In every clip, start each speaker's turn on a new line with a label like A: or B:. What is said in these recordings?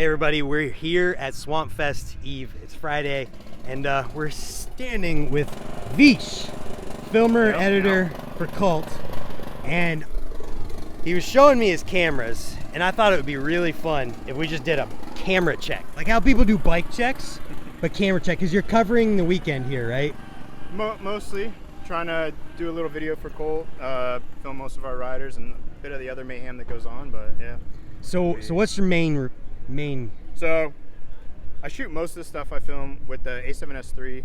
A: Hey everybody, we're here at Swampfest Eve. It's Friday, and we're standing with Veesh, filmer, editor for Cult, and he was showing me his cameras, and I thought it would be really fun if we just did a camera check. Like how people do bike checks, but camera check, because you're covering the weekend here, right?
B: Mostly. Trying to do a little video for Cult, film most of our riders and a bit of the other mayhem that goes on, but yeah.
A: So what's your main?
B: So I shoot most of the stuff I film with the A7S III,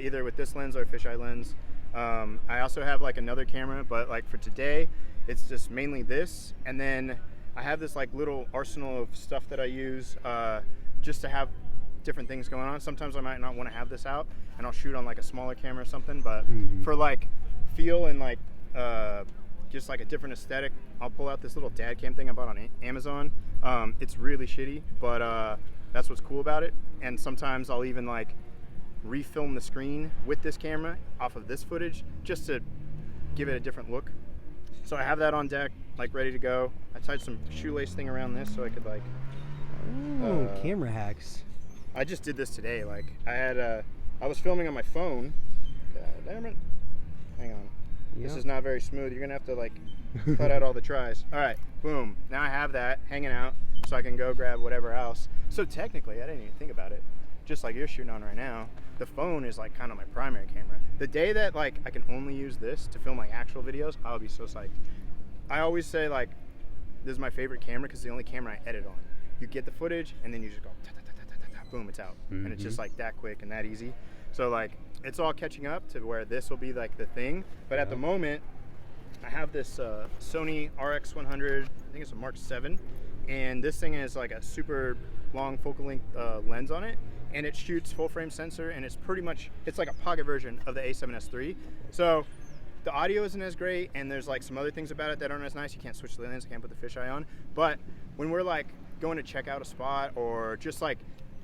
B: either with this lens or fisheye lens. I also have like another camera, but like for today, it's just mainly this. And then I have this like little arsenal of stuff that I use just to have different things going on. Sometimes I might not want to have this out and I'll shoot on like a smaller camera or something, but for like feel and like just like a different aesthetic, I'll pull out this little dad cam thing I bought on Amazon. It's really shitty, but that's what's cool about it. And sometimes I'll even like refilm the screen with this camera off of this footage just to give it a different look. So I have that on deck, like ready to go. I tied some shoelace thing around this so I could like
A: Camera hacks.
B: I just did this today. Like I was filming on my phone. God damn it. Hang on. Yep. This is not very smooth. You're gonna have to like cut out all the tries. All right, boom. Now I have that hanging out so I can go grab whatever else. So technically, I didn't even think about it. Just like you're shooting on right now, the phone is like kind of my primary camera. The day that like I can only use this to film like actual videos, I'll be so psyched. I always say like, this is my favorite camera because it's the only camera I edit on. You get the footage and then you just go, boom, it's out. And it's just like that quick and that easy. So like, it's all catching up to where this will be like the thing. But at the moment, I have this Sony RX100, I think it's a Mark 7. And this thing has like a super long focal length lens on it. And it shoots full frame sensor, and it's pretty much, it's like a pocket version of the A7S III. So the audio isn't as great, and there's like some other things about it that aren't as nice. You can't switch the lens, you can't put the fisheye on. But when we're like going to check out a spot or just like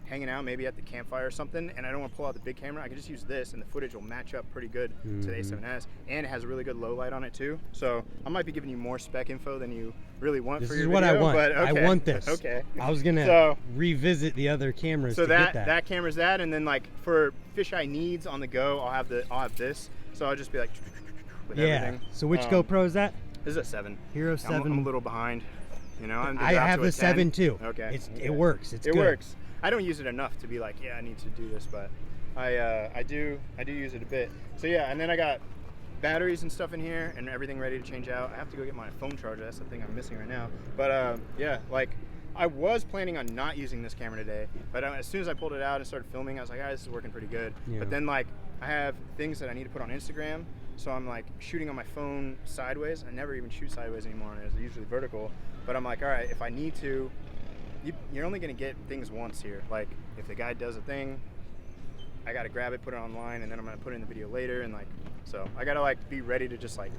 B: hanging out maybe at the campfire or something, and I don't want to pull out the big camera, I can just use this and the footage will match up pretty good to the A7S, and it has a really good low light on it too. So I might be giving you more spec info than you really want for your video.
A: This is what I want.
B: But okay.
A: I want this.
B: Okay.
A: I was gonna revisit the other cameras to get that.
B: That camera's that, and then like for fisheye needs on the go, I'll have this. So I'll just be like with everything.
A: So which GoPro is that?
B: This is a 7.
A: Hero 7.
B: I'm a little behind. You know,
A: I have the 7 too.
B: Okay.
A: It works. It
B: works. I don't use it enough to be like, yeah, I need to do this, but I do use it a bit. So yeah, and then I got batteries and stuff in here and everything ready to change out. I have to go get my phone charger. That's the thing I'm missing right now. But yeah, like I was planning on not using this camera today, but as soon as I pulled it out and started filming, I was like, all right, this is working pretty good. Yeah. But then like I have things that I need to put on Instagram, so I'm like shooting on my phone sideways. I never even shoot sideways anymore on it. It's usually vertical. But I'm like, all right, if I need to, you're only gonna get things once here. Like if the guy does a thing, I gotta grab it, put it online, and then I'm gonna put it in the video later, and like, so I gotta like be ready to just like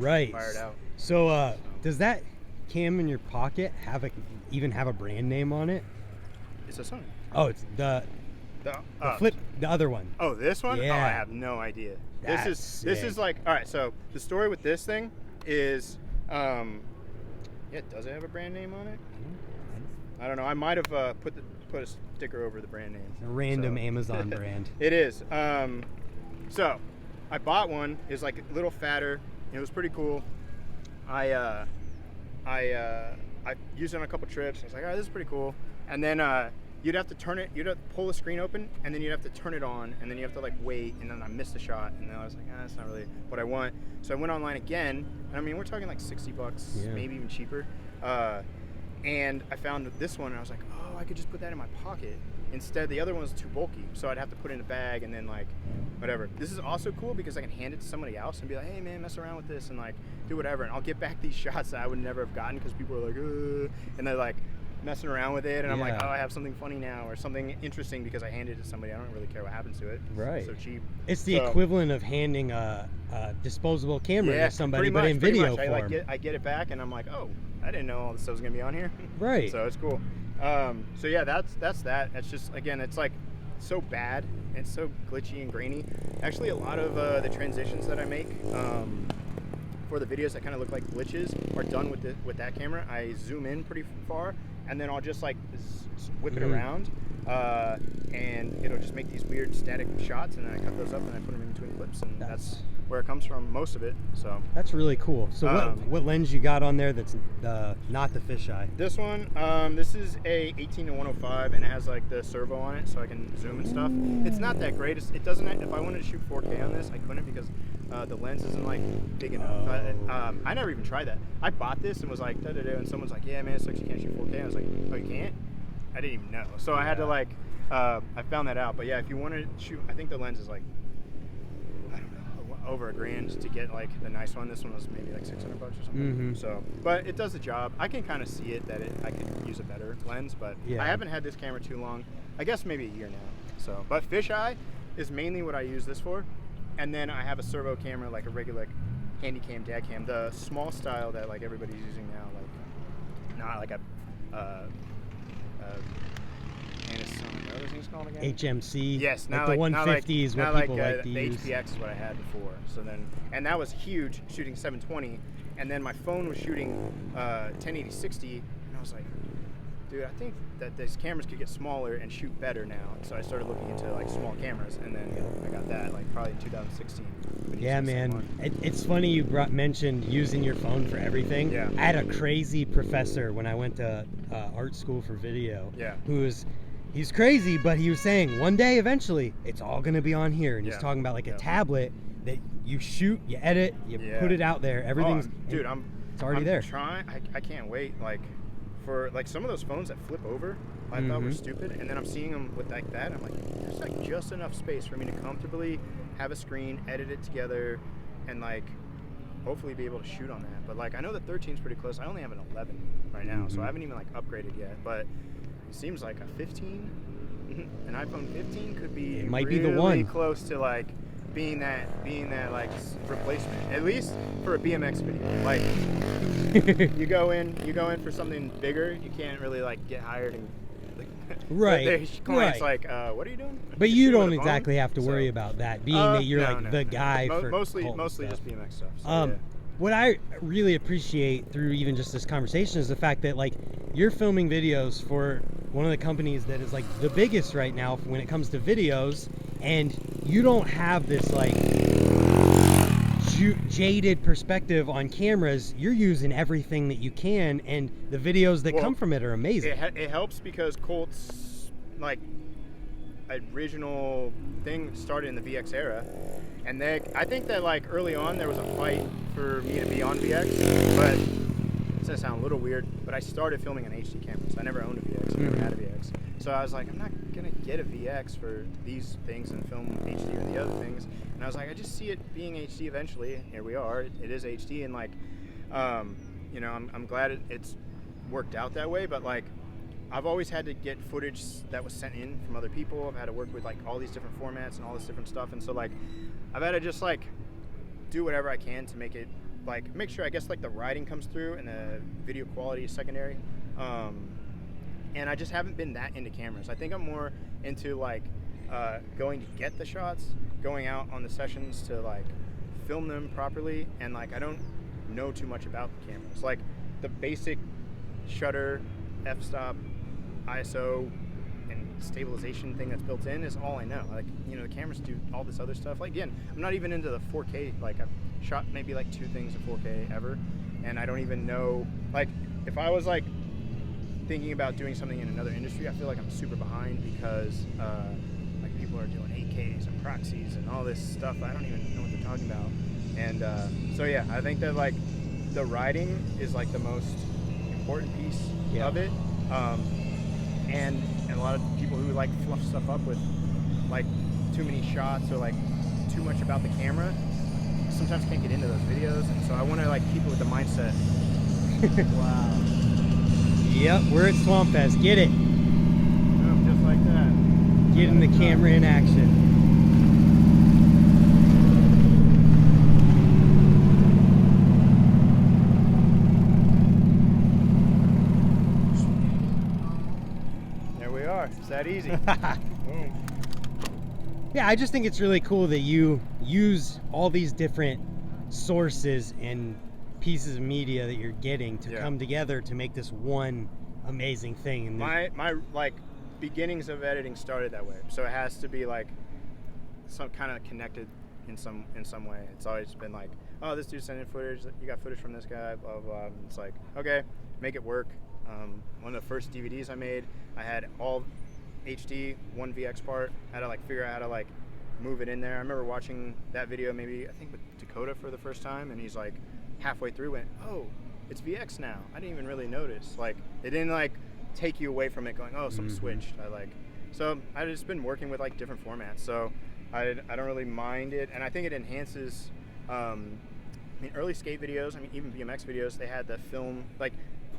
B: fire it out.
A: So does that cam in your pocket even have a brand name on it?
B: It's a Sony.
A: Oh, it's the other one.
B: Oh, this one?
A: Yeah.
B: Oh, I have no idea. This is like, all right, so the story with this thing is yeah, does it have a brand name on it? I don't know. I might have put a sticker over the brand name.
A: A random Amazon brand.
B: It is. So I bought one. It's like a little fatter. It was pretty cool. I used it on a couple trips. I was like, all right, this is pretty cool. And then you'd have to pull the screen open, and then you'd have to turn it on, and then you have to like wait, and then I missed a shot, and then I was like, that's not really what I want. So I went online again, and I mean, we're talking like $60, maybe even cheaper. And I found this one, and I was like, oh, I could just put that in my pocket. Instead, the other one was too bulky, so I'd have to put it in a bag and then like, whatever. This is also cool because I can hand it to somebody else and be like, hey man, mess around with this and like, do whatever. And I'll get back these shots that I would never have gotten because people are like, and they're like messing around with it. And I'm like, oh, I have something funny now or something interesting because I handed it to somebody. I don't really care what happens to it.
A: Right.
B: It's so cheap.
A: It's the equivalent of handing a disposable camera to somebody, but in video form.
B: I get it back and I'm like, oh, I didn't know all this stuff was gonna be on here.
A: Right.
B: So it's cool. So yeah, that's that. It's just, again, it's like so bad and it's so glitchy and grainy. Actually, a lot of the transitions that I make for the videos that kind of look like glitches are done with that camera. I zoom in pretty far and then I'll just like whip it around, and it'll just make these weird static shots, and then I cut those up and I put them in between clips, and that's where it comes from, most of it. So
A: that's really cool. So what lens you got on there that's not the fisheye?
B: This one, this is a 18-105, and it has like the servo on it, so I can zoom and stuff. It's not that great. It doesn't. If I wanted to shoot 4K on this, I couldn't because the lens isn't like big enough. I never even tried that. I bought this and was like, and someone's like, yeah, man, it sucks you can't shoot 4K. I was like, oh, you can't? I didn't even know. So I had to like, I found that out. But yeah, if you want to shoot, I think the lens is like, I don't know, over $1,000 to get like the nice one. This one was maybe like $600 or something. So, but it does the job. I can kind of see it that I could use a better lens, but I haven't had this camera too long. I guess maybe a year now. So, but fisheye is mainly what I use this for. And then I have a servo camera, like a regular handy cam, dad cam, the small style that like everybody's using now, like not like a Panasonic, what are those things called again?
A: HMC.
B: Yes,
A: like the 150 is what people like to
B: the
A: use.
B: HPX is what I had before. So then, and that was huge, shooting 720, and then my phone was shooting 1080-60, and I was like, dude, I think that these cameras could get smaller and shoot better now. So I started looking into like small cameras, and then I got that like probably in 2016.
A: Yeah, man. It's funny you mentioned using your phone for everything.
B: Yeah.
A: I had a crazy professor when I went to art school for video.
B: Yeah.
A: He's crazy, but he was saying one day eventually it's all going to be on here, and he's talking about like a tablet that you shoot, you edit, you put it out there. Everything's
B: dude.
A: It's already there.
B: I can't wait. Like for like some of those phones that flip over, I thought were stupid, and then I'm seeing them with like that. I'm like, there's like just enough space for me to comfortably have a screen, edit it together, and like hopefully be able to shoot on that. But like I know the 13 is pretty close. I only have an 11 right now, so I haven't even like upgraded yet. But it seems like a 15, an iPhone 15 could be
A: it might
B: really
A: be the one
B: close to like being that like replacement, at least for a BMX video. Like you go in for something bigger, you can't really like get hired and like,
A: right.
B: Clients like, what are you doing?
A: But you don't exactly have to worry about that, being that you're the guy for
B: mostly
A: stuff.
B: just BMX stuff. So,
A: what I really appreciate through even just this conversation is the fact that like you're filming videos for one of the companies that is like the biggest right now when it comes to videos, and you don't have this like jaded perspective on cameras. You're using everything that you can, and the videos that come from it are amazing.
B: It helps because Colt's like original thing started in the VX era, and I think that like early on there was a fight for me to be on VX, but it's gonna sound a little weird, but I started filming on HD cameras. I never owned a VX, I never had a VX. So I was like, I'm not gonna get a VX for these things and film HD or the other things. And I was like, I just see it being HD eventually. Here we are, it is HD, and like, you know, I'm glad it's worked out that way. But like, I've always had to get footage that was sent in from other people. I've had to work with like all these different formats and all this different stuff, and so like, I've had to just like do whatever I can to make it like make sure I guess like the writing comes through and the video quality is secondary. And I just haven't been that into cameras. I think I'm more into like going to get the shots, going out on the sessions to like film them properly, and like I don't know too much about the cameras. Like the basic shutter, f-stop, ISO, and stabilization thing that's built in is all I know. Like, you know, the cameras do all this other stuff. Like again, I'm not even into the 4K. Like I've shot maybe like 2 things in 4K ever, and I don't even know. Like if I was like thinking about doing something in another industry, I feel like I'm super behind because like people are doing 8Ks and proxies and all this stuff. I don't even know what they're talking about. And so yeah, I think that like the writing is like the most important piece of it. And a lot of people who like fluff stuff up with like too many shots or like too much about the camera sometimes can't get into those videos. And so I want to like keep it with the mindset.
A: Wow. Yep, we're at Swampfest. Get it.
B: Oh, just like that.
A: Getting the camera in action.
B: There we are. It's that easy. Boom.
A: Yeah, I just think it's really cool that you use all these different sources and pieces of media that you're getting to come together to make this one amazing thing. And
B: my like beginnings of editing started that way, so it has to be like some kind of connected in some way. It's always been like, oh, this dude sending footage, you got footage from this guy, blah blah blah. And it's like, okay, make it work. One of the first DVDs I made, I had all HD, one VX part. I had to like figure out how to like move it in there. I remember watching that video maybe, I think with Dakota for the first time, and he's like halfway through went, oh, it's VX now. I didn't even really notice. Like, it didn't like take you away from it going, oh, something switched. So I've just been working with like different formats, so I don't really mind it. And I think it enhances, I mean, early skate videos, I mean, even BMX videos, they had the film, like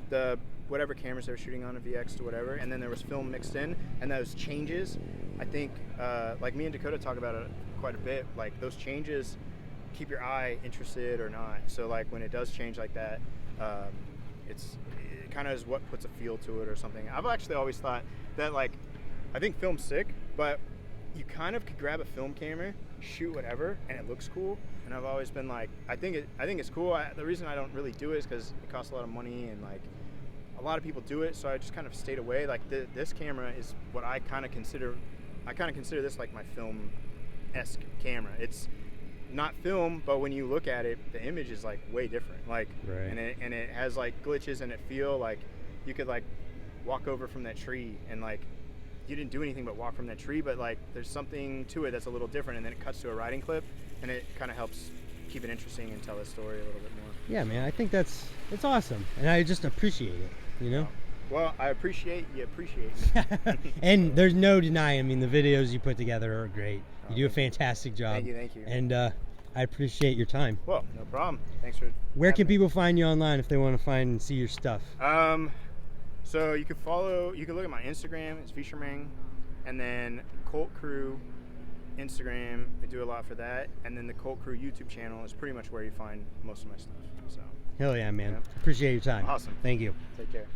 B: the whatever cameras they were shooting on, a VX to whatever, and then there was film mixed in, and those changes, I think, like me and Dakota talk about it quite a bit, like those changes keep your eye interested or not. So like when it does change like that, it kind of is what puts a feel to it or something. I've actually always thought that, like, I think film's sick, but you kind of could grab a film camera, shoot whatever, and it looks cool. And I've always been like, I think it's cool. The reason I don't really do it is because it costs a lot of money, and like a lot of people do it, so I just kind of stayed away. Like this camera is what I kind of consider this like my film-esque camera. It's not film, but when you look at it, the image is like way different. Like,
A: right.
B: and it has like glitches, and it feel like you could like walk over from that tree, and like you didn't do anything but walk from that tree, but like there's something to it that's a little different, and then it cuts to a riding clip, and it kind of helps keep it interesting and tell the story a little bit more.
A: Yeah, man, I think it's awesome, and I just appreciate it, you know?
B: Well, I appreciate you appreciate me.
A: And there's no denying, I mean, the videos you put together are great. You do a fantastic job.
B: Thank you.
A: And I appreciate your time.
B: Well, no problem. Thanks for
A: Where can
B: having me.
A: people find you online if they want to find and see your stuff?
B: So you can look at my Instagram, it's Veesh, and then Colt Crew Instagram, I do a lot for that, and then the Colt Crew YouTube channel is pretty much where you find most of my stuff. So
A: Hell yeah, man.
B: Yeah.
A: Appreciate your time.
B: Awesome.
A: Thank you.
B: Take care.